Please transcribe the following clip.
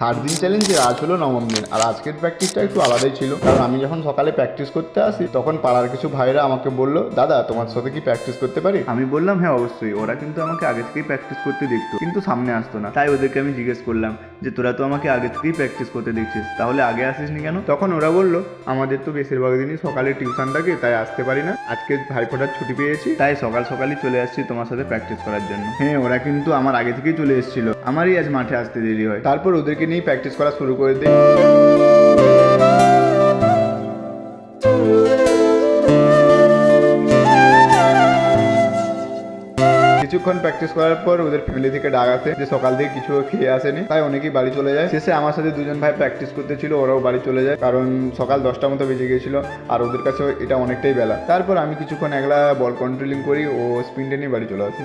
60 দিন চ্যালেঞ্জের আজ হলো 9ম দিন। আর আজকের প্র্যাকটিসটা একটু আলাদাই ছিল, কারণ আমি যখন সকালে প্র্যাকটিস করতে আসি তখন পাড়ার কিছু ভাইরা আমাকে বললো, দাদা তোমার সাথে কি প্র্যাকটিস করতে পারি? আমি বললাম হ্যাঁ অবশ্যই। ওরা কিন্তু আমাকে আগে থেকেই প্র্যাকটিস করতে দেখতো, কিন্তু সামনে আসতো না। তাই ওদেরকে আমি জিজ্ঞেস করলাম যে তোরা তো আমাকে আগে থেকেই প্র্যাকটিস করতে দেখছিস, তাহলে আগে আসিসনি কেন? তখন ওরা বললো, আমাদের তো বেশিরভাগ দিনই সকালে টিউশন থাকে, তাই আসতে পারি না। আজকে ভাইফোঁটার ছুটি পেয়েছি, তাই সকাল সকালই চলে আসছি তোমার সাথে প্র্যাকটিস করার জন্য। হ্যাঁ, ওরা কিন্তু আমার আগে থেকেই চলে এসেছিল, আমারই আজ মাঠে আসতে দেরি হয়। তারপর ওদেরকে নিয়ে প্র্যাকটিস করা শুরু করে দিই। কিছুক্ষণ প্র্যাকটিস করার পর ওদের ফ্যামিলি থেকে ডাক আসে যে সকাল থেকে কিছু খেয়ে আসেনি, তাই অনেকেই বাড়ি চলে যায়। শেষে আমার সাথে দুজন ভাই প্র্যাকটিস করতে ছিল, ওরাও বাড়ি চলে যায়, কারণ সকাল 10টার মতো বেজে গিয়েছিল আর ওদের কাছে এটা অনেকটাই বেলা। তারপর আমি কিছুক্ষণ একলা বল কন্ট্রোলিং করি ও স্পিন টেনে বাড়ি চলে আসি।